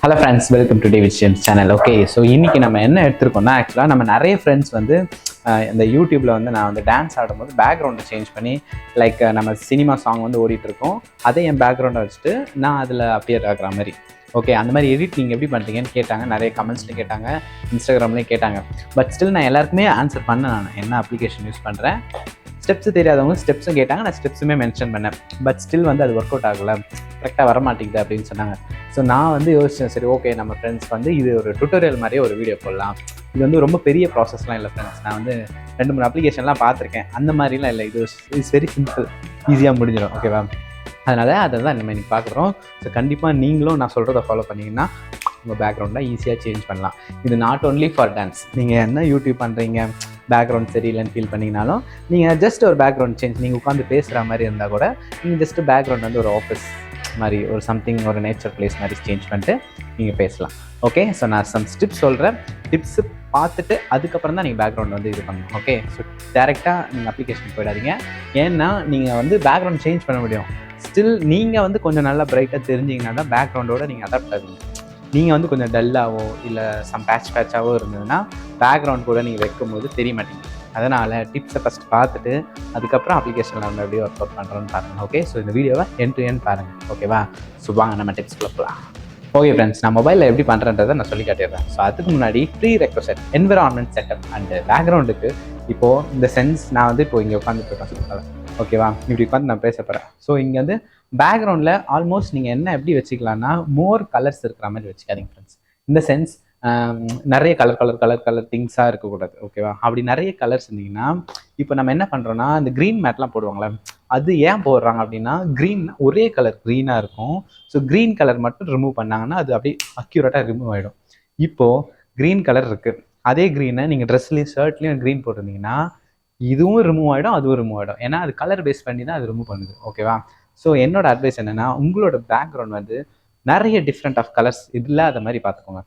Hello friends, welcome to David James channel. Okay, so இன்றைக்கி நம்ம என்ன எடுத்துருக்கோம்னா, ஆக்சுவலாக நம்ம நிறைய ஃப்ரெண்ட்ஸ் வந்து இந்த யூடியூப்பில் வந்து நான் வந்து டான்ஸ் ஆடும்போது பேக்ரவுண்டை சேஞ்ச் பண்ணி லைக் நம்ம சினிமா சாங் வந்து ஓடிட்டுருக்கோம், அதை என் பேக்ரவுண்டை வச்சுட்டு நான் அதில் அப்பியர் ஆகிற மாதிரி. ஓகே, அந்த மாதிரி எடிட் நீங்கள் எப்படி பண்ணுறீங்கன்னு கேட்டாங்க, நிறைய கமெண்ட்ஸ்லையும் கேட்டாங்க, இன்ஸ்டாகிராம்லேயும் கேட்டாங்க. பட் ஸ்டில் நான் எல்லாருக்குமே ஆன்சர் பண்ணேன். நான் என்ன அப்ளிகேஷன் யூஸ் பண்ணுறேன், ஸ்டெப்ஸ் தெரியாதவங்க ஸ்டெப்ஸும் கேட்டாங்க, நான் ஸ்டெப்ஸுமே மென்ஷன் பண்ணேன். பட் ஸ்டில் வந்து அது ஒர்க் அவுட் ஆகலை, கரெக்டாக வர மாட்டேங்குது அப்படின்னு சொன்னாங்க. ஸோ நான் வந்து யோசித்தேன், சரி ஓகே, நம்ம ஃப்ரெண்ட்ஸ் வந்து இது ஒரு டுட்டோரியல் மாதிரியே ஒரு வீடியோ போடலாம். இது வந்து ரொம்ப பெரிய ப்ராசஸ்லாம் இல்லை ஃப்ரெண்ட்ஸ். நான் வந்து 2-3 அப்ளிகேஷன்லாம் பார்த்துருக்கேன், அந்த மாதிரிலாம் இல்லை. இது இட்ஸ் வெரி சிம்பிள், ஈஸியாக முடிஞ்சிடும். ஓகேவா? அதனால் அதை தான் நம்ம இன்றைக்கி பார்க்குறோம். ஸோ கண்டிப்பாக நீங்களும் நான் சொல்கிறத ஃபாலோ பண்ணிங்கன்னா உங்கள் பேக்ரவுண்டில் ஈஸியாக சேஞ்ச் பண்ணலாம். இது நாட் ஓன்லி ஃபார் டான்ஸ். நீங்கள் என்ன யூடியூப் பண்ணுறீங்க, பேக்ரவுண்ட் சரியில்லைன்னு ஃபீல் பண்ணிங்கனாலும் நீங்கள் ஜஸ்ட் ஒரு பேக்ரவுண்ட் சேஞ்ச், நீங்கள் உட்காந்து பேசுகிற மாதிரி இருந்தால் கூட நீங்கள் ஜஸ்ட்டு பேக்ரவுண்ட் வந்து ஒரு ஆஃபீஸ் மாதிரி, ஒரு சம்திங், ஒரு நேச்சர் பிளேஸ் மாதிரி சேஞ்ச் பண்ணிட்டு நீங்கள் பேசலாம். ஓகே, ஸோ நான் சம் டிப்ஸ் சொல்கிறேன். டிப்ஸு பார்த்துட்டு அதுக்கப்புறம் தான் நீங்கள் பேக்ரவுண்ட் வந்து இது பண்ணணும். ஓகே, ஸோ டேரெக்டாக நீங்கள் அப்ளிகேஷன் போயிடாதீங்க. ஏன்னா நீங்கள் வந்து பேக்ரவுண்ட் சேஞ்ச் பண்ண முடியும், ஸ்டில் நீங்கள் வந்து கொஞ்சம் நல்லா பிரைட்டாக தெரிஞ்சிங்கன்னா தான் பேக்ரவுண்டோடு நீங்கள் அடாப்ட் ஆகுங்க. நீங்கள் வந்து கொஞ்சம் டல்லாவோ இல்லை சம் பேட்சாவோ இருந்ததுன்னா பேக்ரவுண்ட் கூட நீங்கள் வைக்கும்போது தெரிய மாட்டேங்குது. அதனால் டிப்ஸை ஃபஸ்ட் பார்த்துட்டு அதுக்கப்புறம் அப்ளிகேஷனில் வந்து அப்படியே ஒர்க் அவுட் பண்ணுறோன்னு பாருங்கள். ஓகே, ஸோ இந்த வீடியோவை எண்ட் டு எண்ட் பாருங்கள். ஓகேவா? ஸோ வாங்க நம்ம டிப்ஸ்க்குள்ள போகலாம். ஓகே ஃப்ரெண்ட்ஸ், நான் மொபைலில் எப்படி பண்ணுறன்றதை நான் சொல்லி காட்டிடுறேன். ஸோ அதுக்கு முன்னாடி prerequisite environment setup and பேக்ரவுண்டுக்கு இப்போது இந்த சென்ஸ் நான் வந்து இப்போ இங்கே உட்காந்துட்டு இருக்கேன். ஓகேவா? இப்படி உட்காந்து நான் பேச போகிறேன். ஸோ இங்கே வந்து பேக்ரவுண்டில் ஆல்மோஸ்ட் நீங்கள் என்ன எப்படி வச்சுக்கலாம்னா, மோர் கலர்ஸ் இருக்கிற மாதிரி வச்சுக்காதீங்க ஃப்ரெண்ட்ஸ். இந்த சென்ஸ் நிறைய கலர் திங்ஸாக இருக்கக்கூடாது. ஓகேவா? அப்படி நிறைய கலர்ஸ் இருந்தீங்கன்னா, இப்போ நம்ம என்ன பண்ணுறோன்னா, இந்த க்ரீன் மேட்லாம் போடுவாங்களே, அது ஏன் போடுறாங்க அப்படின்னா, க்ரீன் ஒரே கலர் க்ரீனாக இருக்கும். ஸோ க்ரீன் கலர் மட்டும் ரிமூவ் பண்ணாங்கன்னா அது அப்படியே அக்யூரேட்டாக ரிமூவ் ஆகிடும். இப்போது க்ரீன் கலர் இருக்குது, அதே க்ரீனை நீங்கள் ட்ரெஸ்லேயும் ஷர்ட்லேயும் க்ரீன் போட்டிருந்தீங்கன்னா இதுவும் ரிமூவ் ஆகிடும், அதுவும் ரிமூவ் ஆகிடும். ஏன்னா அது கலர் பேஸ் பண்ணி தான் அது ரிமூவ் பண்ணுது. ஓகேவா? ஸோ என்னோட அட்வைஸ் என்னென்னா, உங்களோட பேக்ரவுண்ட் வந்து நிறைய டிஃப்ரெண்ட் ஆஃப் கலர்ஸ் இல்லாத மாதிரி பார்த்துக்கோங்க.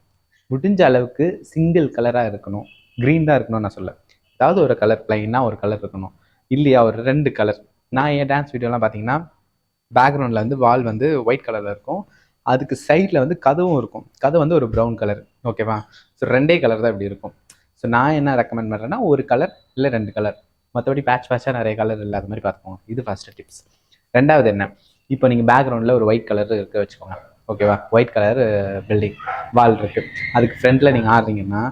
முடிஞ்ச அளவுக்கு சிங்கிள் கலராக இருக்கணும். க்ரீன் தான் இருக்கணும்னு நான் சொல்ல, ஏதாவது ஒரு கலர், ப்ளைனாக ஒரு கலர் இருக்கணும். இல்லையா ஒரு 2 கலர். நான் என் டான்ஸ் வீடியோலாம் பார்த்தீங்கன்னா பேக்ரவுண்டில் வந்து வால் வந்து ஒயிட் கலரில் இருக்கும், அதுக்கு சைடில் வந்து கதவும் இருக்கும். கதை வந்து ஒரு ப்ரௌன் கலர். ஓகேவா? ஸோ 2 கலர் தான் இப்படி இருக்கும். ஸோ நான் என்ன ரெக்கமெண்ட் பண்ணுறேன்னா, ஒரு கலர் இல்லை 2 கலர், மற்றபடி பேட்சாக நிறைய கலர் இல்லாத மாதிரி பார்த்துக்கோங்க. இது ஃபஸ்ட்டு டிப்ஸ். ரெண்டாவது என்ன, இப்போ நீங்கள் பேக்ரவுண்டில் ஒரு ஒயிட் கலர் இருக்க வச்சுக்கோங்க. ஓகேவா? ஒயிட் கலர் பில்டிங் வால் இருக்குது, அதுக்கு ஃப்ரண்ட்டில் நீங்கள் ஆடுறீங்கன்னா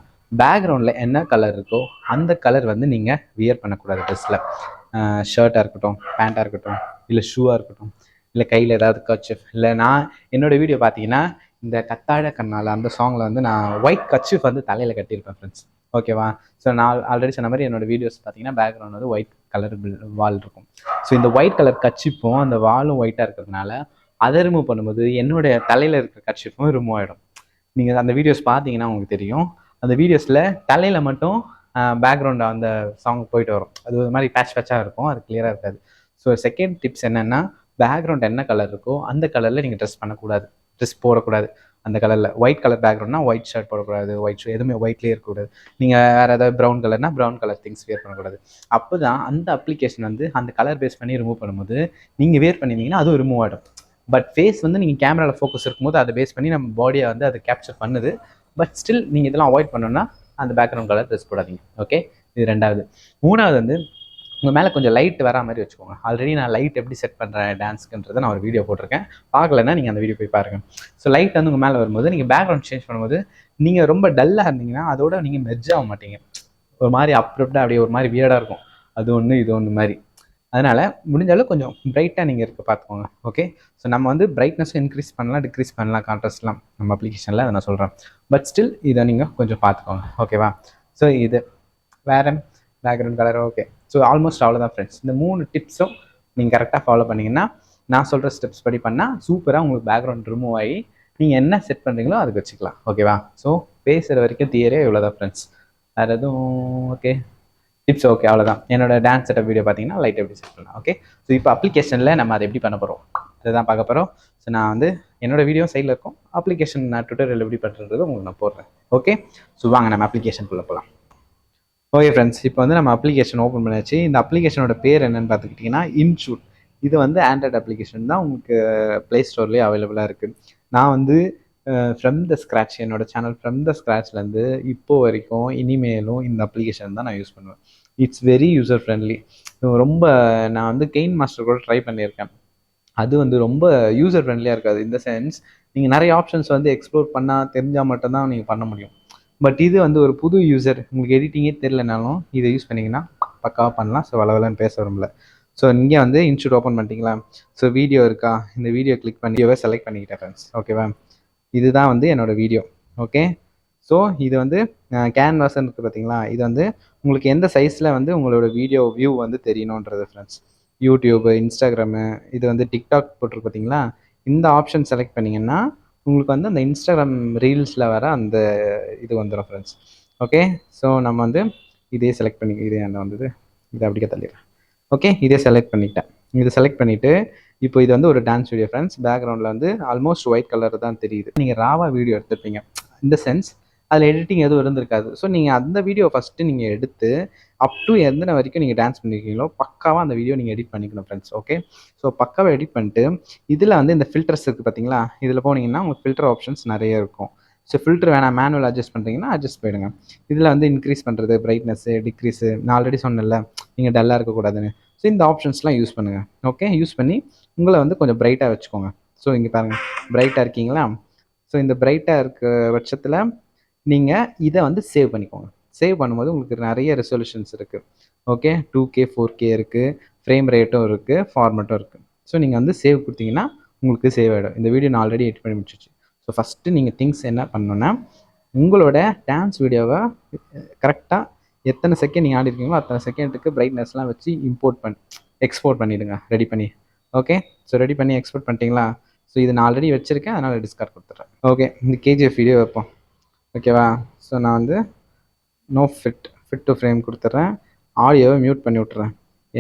பேக்ரவுண்டில் என்ன கலர் இருக்கோ அந்த கலர் வந்து நீங்கள் வியர் பண்ணக்கூடாது. ட்ரெஸ்ஸில் ஷர்ட்டாக இருக்கட்டும், பேண்ட்டாக இருக்கட்டும், இல்லை ஷூவாக இருக்கட்டும், இல்லை கையில் ஏதாவது கர்ச்சிஃப், இல்லை நான் என்னோடய வீடியோ பார்த்தீங்கன்னா இந்த கத்தாழ கண்ணால் அந்த சாங்கில் வந்து நான் ஒயிட் கர்ச்சிஃப் வந்து தலையில் கட்டியிருப்பேன் ஃப்ரெண்ட்ஸ். ஓகேவா? ஸோ நான் ஆல்ரெடி சொன்ன மாதிரி என்னோடய வீடியோஸ் பார்த்தீங்கன்னா பேக்ரவுண்ட் வந்து ஒயிட் கலர் வால் இருக்கும். ஸோ இந்த ஒயிட் கலர் கர்ச்சிஃப்பும் அந்த வாலும் ஒயிட்டாக இருக்கிறதுனால அதை ரிமூவ் பண்ணும்போது என்னுடைய தலையில் இருக்கிற கர்ச்சிஃப்பும் ரிமூவ் ஆகிடும். நீங்கள் அந்த வீடியோஸ் பார்த்தீங்கன்னா உங்களுக்கு தெரியும், அந்த வீடியோஸில் தலையில் மட்டும் பேக்ரவுண்ட் அந்த சாங் போயிட்டு வரும். அது ஒரு மாதிரி பேட்சாக இருக்கும், அது கிளியராக இருக்காது. ஸோ செகண்ட் டிப்ஸ் என்னென்னா, பேக்ரவுண்ட் என்ன கலர் இருக்கோ அந்த கலரில் நீங்கள் ட்ரெஸ் பண்ணக்கூடாது, ட்ரெஸ் போடக்கூடாது. அந்த கலரில் ஒயிட் கலர் பேக்ரவுண்ட்னா ஒயிட் ஷர்ட் போடக்கூடாது, ஒயிட் ஷூ எதுவுமே ஒயிட்லேயே இருக்கக்கூடாது. நீங்கள் வேறு ஏதாவது brown கலர்னா brown colour things where பண்ணக்கூடாது. அப்போ தான் அந்த அப்ளிகேஷன் வந்து அந்த கலர் பேஸ் பண்ணி ரிமூவ் பண்ணும்போது நீங்கள் வேர் பண்ணியிருந்தீங்கன்னா அதுவும் ரிமூவ் ஆகிடும். பட் ஃபேஸ் வந்து நீங்கள் கேமராவில் ஃபோக்கஸ் இருக்கும்போது அதை பேஸ் பண்ணி நம்ம பாடியை வந்து அதை கேப்சர் பண்ணுது. பட் ஸ்டில் நீங்கள் இதெல்லாம் அவாய்ட் பண்ணணும்னா அந்த பேக்ரவுண்ட் கலர் ட்ரெஸ் போடாதீங்க. ஓகே, இது ரெண்டாவது. மூணாவது வந்து உங்கள் மேலே கொஞ்சம் லைட் வரா மாதிரி வச்சுக்கோங்க. ஆல்ரெடி நான் லைட் எப்படி செட் பண்ணுறேன் டான்ஸ்க்குன்றதை நான் ஒரு வீடியோ போட்டிருக்கேன், பார்க்கலன்னா நீங்கள் அந்த வீடியோ போய் பாருங்கள். ஸோ லைட் வந்து உங்கள் மேலே வரும்போது நீங்கள் பேக்ரவுண்ட் சேஞ்ச் பண்ணும்போது நீங்கள் ரொம்ப டல்லாக இருந்தீங்கன்னா அதோட நீங்கள் மெர்ஜ் ஆக மாட்டீங்க. ஒரு மாதிரி அப்ரப்டாக அப்படியே ஒரு மாதிரி வியர்டாக இருக்கும். அது ஒன்று இது ஒன்று மாதிரி. அதனால் முடிஞ்சாலும் கொஞ்சம் பிரைட்டாக நீங்கள் இருக்க பார்த்துக்கோங்க. ஓகே, ஸோ நம்ம வந்து பிரைட்னஸும் இன்க்ரீஸ் பண்ணலாம், டிக்ரீஸ் பண்ணலாம், கான்ட்ராஸ்ட்லாம் நம்ம அப்ளிகேஷனில் அதை நான் சொல்கிறேன். பட் ஸ்டில் இதை நீங்கள் கொஞ்சம் பார்த்துக்கோங்க. ஓகேவா? ஸோ இது வேறு background colour. Okay, so almost அவ்வளோதான் ஃப்ரெண்ட்ஸ். இந்த 3 டிப்ஸும் நீங்கள் கரெக்டாக ஃபாலோ பண்ணிங்கன்னா, நான் சொல்கிற ஸ்டெப்ஸ் படி பண்ணால் சூப்பராக உங்களுக்கு பேக்ரவுண்ட் ரிமூவ் ஆகி நீங்கள் என்ன செட் பண்ணுறீங்களோ அதுக்கு வச்சுக்கலாம். ஓகேவா? ஸோ பேசுகிற வரைக்கும் தியரே இவ்வளோதான் ஃப்ரெண்ட்ஸ், வேறு எதுவும் ஓகே டிப்ஸ் ஓகே அவ்வளோதான். என்னோட டான்ஸ் செட்டப் வீடியோ பார்த்தீங்கன்னா லைட் எப்படி செட் பண்ணலாம். ஓகே, ஸோ இப்போ அப்ளிகேஷனில் நம்ம அதை எப்படி பண்ண போகிறோம் அதை தான் பார்க்க போகிறோம். ஸோ நான் வந்து என்னோடய வீடியோ சைடில் இருக்கும், அப்ளிகேஷன் நான் ட்விட்டரில் எப்படி பண்ணுறது உங்களுக்கு நான் போடுறேன். ஓகே, ஸோ வாங்க நம்ம அப்ளிகேஷனுக்குள்ளே போகலாம். ஓகே ஃப்ரெண்ட்ஸ், இப்போ வந்து நம்ம அப்ளிகேஷன் ஓப்பன் பண்ணியாச்சு. இந்த அப்ளிகேஷனோட பேர் என்னென்னு பார்த்துக்கிட்டிங்கன்னா இன்ஷூட். இது வந்து ஆண்ட்ராய்டு அப்ளிகேஷன் தான், உங்களுக்கு ப்ளே ஸ்டோர்லேயே அவைலபிளாக இருக்குது. நான் வந்து ஃப்ரம் த ஸ்க்ராட்ச் என்னோட சேனல் ஃப்ரம் த ஸ்க்ராட்ச்லேருந்து இப்போ வரைக்கும் இனிமேலும் இந்த அப்ளிகேஷன் தான் நான் யூஸ் பண்ணுவேன். It's very user friendly. ரொம்ப நான் வந்து கெயின் மாஸ்டர் கூட ட்ரை பண்ணியிருக்கேன். அது வந்து ரொம்ப யூசர் ஃப்ரெண்ட்லியாக இருக்காது. இந்த சென்ஸ் நீங்கள் நிறைய ஆப்ஷன்ஸ் வந்து எக்ஸ்ப்ளோர் பண்ணால் தெரிஞ்சால் மட்டும்தான் நீங்கள் பண்ண முடியும். பட் இது வந்து ஒரு புது யூசர் உங்களுக்கு எடிட்டிங்கே தெரிலனாலும் இதை யூஸ் பண்ணிங்கன்னா பக்காவாக பண்ணலாம். ஸோ வளவலன்னு பேச வரும்ல. ஸோ இங்கே வந்து இன்ஸ்டியூட் ஓப்பன் பண்ணிட்டீங்களா? ஸோ வீடியோ இருக்கா? இந்த வீடியோ கிளிக் பண்ணி வீடியோவை செலக்ட் பண்ணிக்கிட்டேன் ஃப்ரெண்ட்ஸ். ஓகேவா? இதுதான் வந்து என்னோடய வீடியோ. ஓகே. ஸோ இது வந்து கேன்வாஸ்ன்னு இருக்குது பார்த்தீங்களா? இது வந்து உங்களுக்கு எந்த சைஸில் வந்து உங்களோட வீடியோ வியூ வந்து தெரியணுன்றது ஃப்ரெண்ட்ஸ். யூடியூப்பு, இன்ஸ்டாகிராமு, இது வந்து டிக்டாக் போட்டிருக்கு பார்த்தீங்களா? இந்த ஆப்ஷன் செலக்ட் பண்ணிங்கன்னா உங்களுக்கு வந்து அந்த இன்ஸ்டாகிராம் ரீல்ஸில் வர அந்த இது வந்துடும் ஃப்ரெண்ட்ஸ். ஓகே. ஸோ நம்ம வந்து இதே செலக்ட் பண்ணி இதே அந்த வந்தது இதை அப்படியே தள்ளிடுறேன். ஓகே. இதே செலக்ட் பண்ணிட்டேன். இதை செலக்ட் பண்ணிவிட்டு இப்போ இது வந்து ஒரு டான்ஸ் வீடியோ ஃப்ரெண்ட்ஸ். பேக்ரவுண்டில் வந்து ஆல்மோஸ்ட் ஒயிட் கலர் தான் தெரியுது. நீங்கள் ராவா வீடியோ எடுத்துருப்பீங்க. இந்த சென்ஸ் அதில் எடிட்டிங் எதுவும் இருந்திருக்காது. ஸோ நீங்கள் அந்த வீடியோ ஃபஸ்ட்டு நீங்கள் எடுத்து அப் டு எந்த வரைக்கும் நீங்கள் டான்ஸ் பண்ணியிருக்கீங்களோ பக்காவாக அந்த வீடியோ நீங்கள் எடிட் பண்ணிக்கணும் ஃப்ரெண்ட்ஸ். ஓகே. ஸோ பக்காவாக எடிட் பண்ணிட்டு இதில் வந்து இந்த ஃபில்டர்ஸ் இருக்குது பார்த்தீங்களா? இதில் போனீங்கன்னா உங்களுக்கு ஃபில்டர் ஆப்ஷன்ஸ் நிறைய இருக்கும். ஸோ ஃபில்டர் வேணாம், மேனுவல் அட்ஜஸ்ட் பண்ணுறீங்கன்னா அட்ஜஸ்ட் போயிடுங்க. இதில் வந்து இன்க்ரீஸ் பண்ணுறது, பிரைட்னஸ்ஸு, டிக்ரீஸு, நான் ஆல்ரெடி சொன்னேன்ல நீங்கள் டல்லாக இருக்கக்கூடாதுன்னு. ஸோ இந்த ஆப்ஷன்ஸ்லாம் யூஸ் பண்ணுங்கள். ஓகே. யூஸ் பண்ணி உங்களை வந்து கொஞ்சம் பிரைட்டாக வச்சுக்கோங்க. ஸோ இங்கே பாருங்கள், பிரைட்டாக இருக்கீங்களா? ஸோ இந்த பிரைட்டாக இருக்க பட்சத்தில் நீங்கள் இதை வந்து சேவ் பண்ணிக்கோங்க. சேவ் பண்ணும்போது உங்களுக்கு நிறைய ரெசல்யூஷன்ஸ் இருக்குது. ஓகே. 2K 4K இருக்குது, ஃப்ரேம் ரேட்டும் இருக்குது, ஃபார்மேட்டும் இருக்குது. ஸோ நீங்கள் வந்து சேவ் கொடுத்தீங்கன்னா உங்களுக்கு சேவ் ஆகிடும். இந்த வீடியோ நான் ஆல்ரெடி எடிட் பண்ணி முடிச்சிச்சு. ஸோ ஃபஸ்ட்டு நீங்கள் திங்ஸ் என்ன பண்ணணுன்னா உங்களோட டான்ஸ் வீடியோவை கரெக்டாக எத்தனை செகண்ட் நீங்கள் ஆடிருக்கீங்களோ அத்தனை செகண்டுக்கு பிரைட்னஸ்லாம் வச்சு எக்ஸ்போர்ட் பண்ணிவிடுங்க ரெடி பண்ணி. ஓகே. ஸோ ரெடி பண்ணி எக்ஸ்போர்ட் பண்ணிட்டீங்களா? ஸோ இது நான் ஆல்ரெடி வச்சுருக்கேன், அதனால் டிஸ்கார்ட் கொடுத்துட்றேன். ஓகே. இந்த KGF வீடியோ வைப்போம். ஓகேவா? ஸோ நான் வந்து நோ ஃபிட் டு ஃப்ரேம் கொடுத்துட்றேன். ஆடியோவை மியூட் பண்ணி விட்றேன்.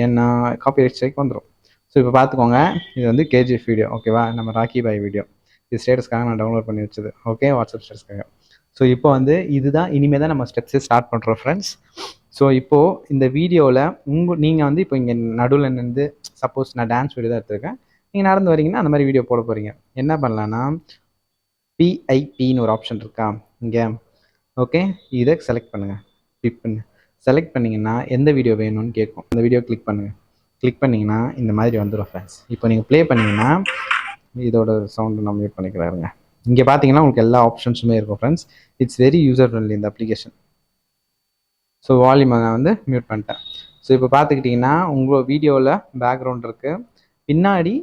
ஏன்னா காப்பிரைட் ஸ்ட்ரைக் வந்துடும். ஸோ இப்போ பார்த்துக்கோங்க, இது வந்து KGF வீடியோ. ஓகேவா? நம்ம ராக்கி பாய் வீடியோ. இது ஸ்டேட்டஸ்க்காக நான் டவுன்லோட் பண்ணி வச்சது. ஓகே. வாட்ஸ்அப் ஸ்டேட்டஸ்க்காக. ஸோ இப்போ வந்து இதுதான் இனிமேல் தான் நம்ம ஸ்டெப்ஸே ஸ்டார்ட் பண்ணுறோம் ஃப்ரெண்ட்ஸ். ஸோ இப்போது இந்த வீடியோவில் நீங்கள் வந்து இப்போ இங்கே நடுவில் நின்று சப்போஸ் நான் டான்ஸ் வீடியோ தான் எடுத்திருக்கேன், நீங்கள் நடந்து வரீங்கன்னா அந்த மாதிரி வீடியோ போட போகிறீங்க. என்ன பண்ணலான்னா PIPன்னு ஒரு ஆப்ஷன் இருக்கா இங்கே? ஓகே. இதை செலக்ட் பண்ணுங்கள். கிளிக் பண்ணு. செலக்ட் பண்ணிங்கன்னா எந்த வீடியோ வேணும்னு கேட்கும். அந்த வீடியோ கிளிக் பண்ணுங்கள். கிளிக் பண்ணிங்கன்னா இந்த மாதிரி வந்துடும் ஃப்ரெண்ட்ஸ். இப்போ நீங்கள் ப்ளே பண்ணிங்கன்னா இதோட சவுண்டு நான் மியூட் பண்ணிக்கிறாருங்க. இங்கே பார்த்தீங்கன்னா உங்களுக்கு எல்லா ஆப்ஷன்ஸுமே இருக்கும் friends. It's very user friendly இந்த அப்ளிகேஷன். ஸோ வால்யூமை நான் வந்து மியூட் பண்ணிட்டேன். ஸோ இப்போ பார்த்துக்கிட்டிங்கன்னா உங்கள் வீடியோவில் பேக்ரவுண்ட் இருக்குது, பின்னாடி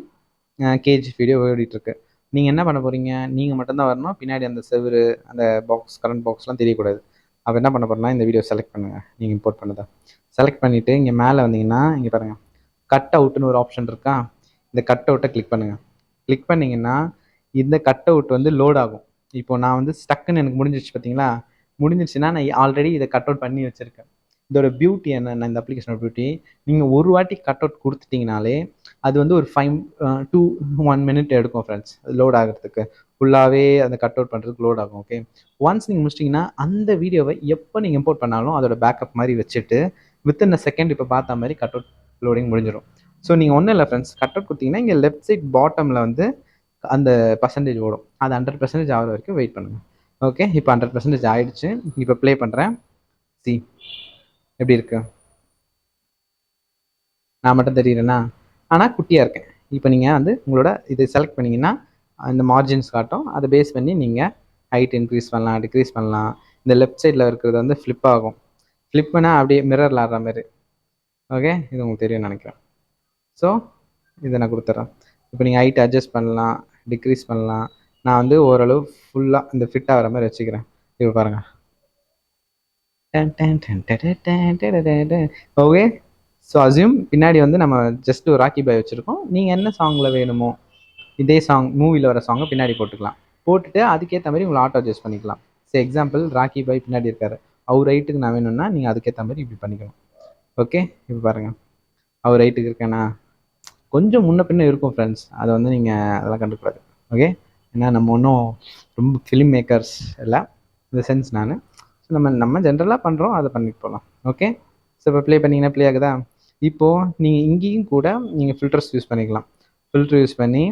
KGF வீடியோ ஓடிட்டுருக்கு. நீங்கள் என்ன பண்ண போகிறீங்க? நீங்கள் மட்டும்தான் வரணும். பின்னாடி அந்த செவரு, அந்த கரண்ட் பாக்ஸ்லாம் தெரியக்கூடாது. அப்போ என்ன பண்ண போகிறேன்னா இந்த வீடியோ செலக்ட் பண்ணுங்கள். நீங்கள் இம்போர்ட் பண்ணதை செலக்ட் பண்ணிவிட்டு இங்கே மேலே வந்தீங்கன்னா இங்கே பாருங்கள், கட் அவுட்டுன்னு ஒரு ஆப்ஷன் இருக்கா? இந்த கட் அவுட்டை கிளிக் பண்ணுங்கள். கிளிக் பண்ணிங்கன்னா இந்த கட் அவுட் வந்து லோட் ஆகும். இப்போது நான் வந்து ஸ்டக்குன்னு எனக்கு முடிஞ்சிச்சு பார்த்தீங்களா? முடிஞ்சிச்சுன்னா நான் ஆல்ரெடி இதை கட் அவுட் பண்ணி வச்சுருக்கேன். இதோட பியூட்டி என்னென்ன, இந்த அப்ளிகேஷனோட பியூட்டி, நீங்கள் ஒரு வாட்டி கட் அவுட் கொடுத்துட்டிங்கனாலே அது வந்து ஒரு 5 to 1 minute எடுக்கும் ஃப்ரெண்ட்ஸ் லோட் ஆகிறதுக்கு. ஃபுல்லாகவே அந்த கட் அவுட் பண்ணுறதுக்கு லோட் ஆகும். ஓகே. ஒன்ஸ் நீங்கள் முடிச்சிட்டிங்கன்னா அந்த வீடியோவை எப்போ நீங்கள் இம்போர்ட் பண்ணாலும் அதோட பேக்கப் மாதிரி வச்சுட்டு வித்தின் அ செகண்ட் இப்போ பார்த்த மாதிரி கட் அவுட் லோடிங் முடிஞ்சிடும். ஸோ நீங்கள் ஒன்றும் இல்லை ஃப்ரெண்ட்ஸ், கட் அவுட் கொடுத்தீங்கன்னா இங்கே லெஃப்ட் சைட் பாட்டமில் வந்து அந்த பர்சன்டேஜ் ஓடும். அது 100% ஆகிற வரைக்கும் வெயிட் பண்ணுங்கள். ஓகே. இப்போ 100% ஆகிடுச்சு. இப்போ ப்ளே பண்ணுறேன். சி எப்படி இருக்கு? நான் மட்டும் தெரியுறேன்னா, ஆனால் குட்டியாக இருக்கேன். இப்போ நீங்கள் வந்து உங்களோட இதை செலக்ட் பண்ணிங்கன்னா அந்த மார்ஜின்ஸ் காட்டும். அதை பேஸ் பண்ணி நீங்கள் ஹைட் இன்க்ரீஸ் பண்ணலாம், டிக்ரீஸ் பண்ணலாம். இந்த லெஃப்ட் சைடில் இருக்கிறது வந்து ஃப்ளிப் ஆகும். ஃப்ளிப் பண்ணால் அப்படியே மிரரில் ஆடுற மாதிரி. ஓகே. இது உங்களுக்கு தெரியும்னு நினைக்கிறேன். ஸோ இதை நான் கொடுத்துட்றேன். இப்போ நீங்கள் ஹைட் அட்ஜஸ்ட் பண்ணலாம், டிக்ரீஸ் பண்ணலாம். நான் வந்து ஓரளவு ஃபுல்லாக இந்த ஃபிட் ஆகிற மாதிரி வச்சுக்கிறேன். இப்போ பாருங்கள். ஓகே. ஸோ அசியூம் பின்னாடி வந்து நம்ம ஜஸ்ட் ஒரு ராக்கி பாய் வச்சுருக்கோம். நீங்கள் என்ன சாங்கில் வேணுமோ இதே சாங் மூவியில் வர சாங்கை பின்னாடி போட்டுக்கலாம். போட்டுட்டு அதுக்கேற்ற மாதிரி உங்களை ஆட்டோ அட்ஜஸ்ட் பண்ணிக்கலாம். ஸோ எக்ஸாம்பிள் ராக்கி பாய் பின்னாடி இருக்கார், அவர் ரைட்டுக்கு நான் வேணும்னா நீங்கள் அதுக்கேற்ற மாதிரி இப்படி பண்ணிக்கணும். ஓகே. இப்போ பாருங்கள், அவர் ரைட்டுக்கு இருக்கேன்னா கொஞ்சம் முன்ன பின்ன இருக்கும் ஃப்ரெண்ட்ஸ். அதை வந்து நீங்கள் அதெல்லாம் கண்டுக்கூடாது. ஓகே. ஏன்னா நம்ம ஒன்றும் ரொம்ப ஃபிலிம் மேக்கர்ஸ் இல்லை, இந்த சென்ஸ் நான் நம்ம ஜென்ரலாக பண்ணுறோம், அதை பண்ணிட்டு போகலாம். ஓகே. ஸோ இப்போ ப்ளே பண்ணிங்கன்னா ப்ளே ஆகுதா? இப்போது நீங்கள் இங்கேயும் கூட நீங்கள் ஃபில்டர்ஸ் யூஸ் பண்ணிக்கலாம். ஃபில்டர் யூஸ் பண்ணி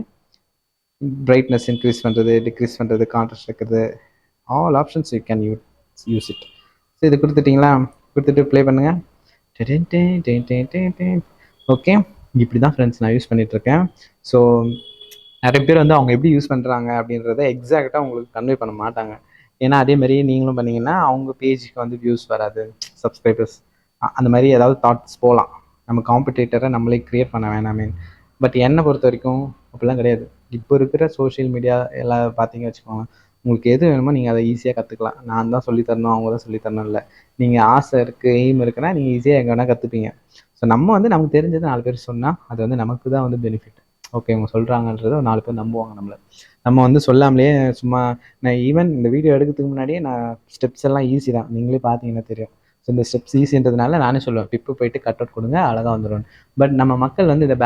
பிரைட்னஸ் இன்க்ரீஸ் பண்ணுறது, டிக்ரீஸ் பண்ணுறது, கான்ட்ராஸ்ட் வைக்கிறது, all options you can use it. So இது கொடுத்துட்டிங்களா, கொடுத்துட்டு ப்ளே பண்ணுங்கள். ஓகே, இப்படி தான் ஃப்ரெண்ட்ஸ் நான் யூஸ் பண்ணிகிட்ருக்கேன். ஸோ நிறைய பேர் வந்து அவங்க எப்படி யூஸ் பண்ணுறாங்க அப்படின்றத எக்ஸாக்டாக உங்களுக்கு கன்வே பண்ண மாட்டாங்க. ஏன்னா அதேமாதிரி நீங்களும் பண்ணிங்கன்னா அவங்க பேஜுக்கு வந்து வியூஸ் வராது, சப்ஸ்கிரைபர்ஸ் அந்த மாதிரி ஏதாவது தாட்ஸ் போகலாம். நம்ம காம்படிட்டரை நம்மளே க்ரியேட் பண்ண வேணாமே. பட் என்னை பொறுத்த வரைக்கும் அப்படிலாம் கிடையாது. இப்போ இருக்கிற சோஷியல் மீடியா எல்லாம் பார்த்தீங்க வச்சுக்கோங்க, உங்களுக்கு எது வேணுமோ நீங்கள் அதை ஈஸியாக கற்றுக்கலாம். நான் தான் சொல்லித்தரணும், அவங்க தான் சொல்லித்தரணும் இல்லை. நீங்கள் ஆசை இருக்குது, எய்ம் இருக்குன்னா நீங்கள் ஈஸியாக எங்கே வேணால் கற்றுப்பீங்க. ஸோ நம்ம வந்து நமக்கு தெரிஞ்சது 4 பேர் சொன்னால் அது வந்து நமக்கு தான் வந்து பெனிஃபிட். ஓகே, அவங்க சொல்கிறாங்கன்றத 4 பேர் நம்புவாங்க நம்மளை. நம்ம வந்து சொல்லாமலே சும்மா நான் ஈவன் இந்த வீடியோ எடுக்கிறதுக்கு முன்னாடியே நான் ஸ்டெப்ஸ் எல்லாம் ஈஸி தான், நீங்களே பார்த்தீங்கன்னா தெரியும். ஸோ இந்த ஸ்டெப்ஸ் ஈஸின்றதுனால நானே சொல்லுவேன், பிப்பு போயிட்டு கட் அவுட் கொடுங்க அழகாக வந்துடும். பட் நம்ம மக்கள் வந்து இந்த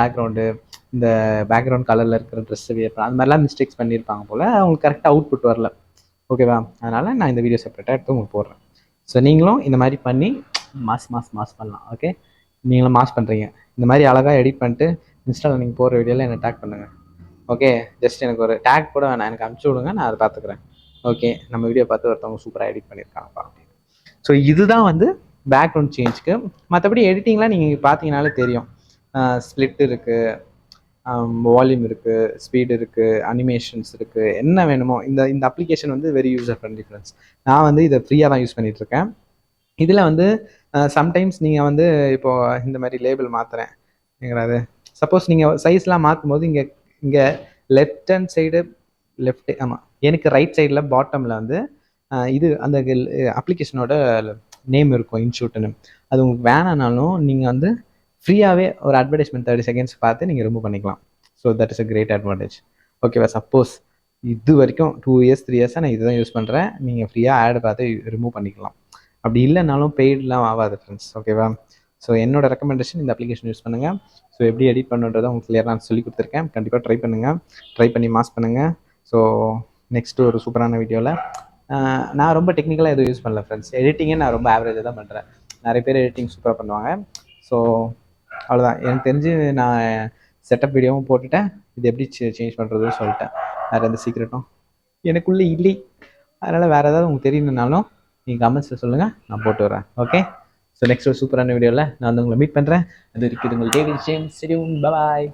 பேக்ரவுண்ட் கலரில் இருக்கிற ட்ரெஸ்ஸு வேறு அந்த மாதிரிலாம் மிஸ்டேக்ஸ் பண்ணியிருப்பாங்க போல், அவங்களுக்கு கரெக்டாக அவுட்புட் வரல. ஓகேவா, அதனால் நான் இந்த வீடியோ செப்பரேட்டாக எடுத்து உங்களுக்கு போடுறேன். ஸோ நீங்களும் இந்த மாதிரி பண்ணி மாஸ் பண்ணலாம். ஓகே, நீங்களும் மாஸ் பண்ணுறீங்க, இந்த மாதிரி அழகாக எடிட் பண்ணிட்டு இன்ஸ்டாவில் நீங்கள் போகிற வீடியோவில் என்னை டேக் பண்ணுங்கள். ஓகே, ஜஸ்ட் எனக்கு ஒரு டேக் கூட வேணாம், எனக்கு அனுப்பிச்சி விடுங்க, நான் அதை பார்த்துக்குறேன். ஓகே, நம்ம வீடியோ பார்த்து ஒருத்தவங்க சூப்பராக எடிட் பண்ணியிருக்காங்கப்பா அப்படின்னு. ஸோ இதுதான் வந்து பேக்ரவுண்ட் சேஞ்சுக்கு. மற்றபடி எடிட்டிங்லாம் நீங்கள் பார்த்தீங்கனாலே தெரியும். ஸ்ப்ளிட் இருக்குது, வால்யூம் இருக்குது, ஸ்பீடு இருக்குது, அனிமேஷன்ஸ் இருக்குது, என்ன வேணுமோ. இந்த அப்ளிகேஷன் வந்து வெரி யூசர் ஃப்ரெண்ட்லி ஃப்ரெண்ட்ஸ். நான் வந்து இதை ஃப்ரீயாக தான் யூஸ் பண்ணிகிட்ருக்கேன். இதில் வந்து சம்டைம்ஸ் நீங்கள் வந்து இப்போது இந்த மாதிரி லேபிள் மாற்றுறேன் எங்கிறாது, சப்போஸ் நீங்கள் சைஸ்லாம் மாற்றும் போது இங்கே இங்கே லெஃப்ட் ஹேண்ட் சைடு ஆமாம், எனக்கு ரைட் சைடில் பாட்டமில் வந்து இது அந்த அப்ளிகேஷனோட நேம் இருக்கும், இன்ஷூட்டுன்னு. அது உங்களுக்கு வேணானாலும் நீங்கள் வந்து ஃப்ரீயாகவே ஒரு அட்வர்டைஸ்மெண்ட் 30 செகண்ட்ஸ் பார்த்து நீங்கள் ரிமூவ் பண்ணிக்கலாம். So that is a great advantage. ஓகேவா, சப்போஸ் இது வரைக்கும் 2 இயர்ஸ் 3 இயர்ஸாக நான் இதுதான் யூஸ் பண்ணுறேன், நீங்கள் ஃப்ரீயாக ஆட் பார்த்து ரிமூவ் பண்ணிக்கலாம். அப்படி இல்லைனாலும் பெய்ட்லாம் ஆகாது ஃப்ரெண்ட்ஸ். ஓகேவா, ஸோ என்னோட ரெக்கமெண்டேஷன் இந்த அப்ளிகேஷன் யூஸ் பண்ணுங்கள். ஸோ எப்படி எடிட் பண்ணுன்றதை உங்களுக்கு கிளியராக நான் சொல்லி கொடுத்துருக்கேன். கண்டிப்பாக ட்ரை பண்ணுங்கள், ட்ரை பண்ணி மாஸ் பண்ணுங்கள். ஸோ நெக்ஸ்ட்டு ஒரு சூப்பரான வீடியோவில் நான் ரொம்ப டெக்னிக்கலாக எதுவும் யூஸ் பண்ணல ஃப்ரெண்ட்ஸ். எடிட்டிங்கே நான் ரொம்ப ஆவரேஜாக தான் பண்ணுறேன். நிறைய பேர் எடிட்டிங் சூப்பராக பண்ணுவாங்க. ஸோ அவ்வளோதான், எனக்கு தெரிஞ்சு நான் செட்டப் வீடியோவும் போட்டுட்டேன், இது எப்படி சேஞ்ச் பண்ணுறதுன்னு சொல்லிட்டேன். வேறு எந்த சீக்ரெட்டும் எனக்குள்ளே இல்லை. அதனால் வேறு ஏதாவது உங்களுக்கு தெரியணுன்னாலும் நீங்கள் கமெண்ட்ஸில் சொல்லுங்கள், நான் போட்டு வரேன். ஓகே, ஸோ நெக்ஸ்ட் ஒரு சூப்பரான வீடியோவில் நான் வந்து உங்களை மீட் பண்ணுறேன். அது இருக்குது உங்களுக்கு டேவிட் ஜேம்ஸ். சரி, பாய்.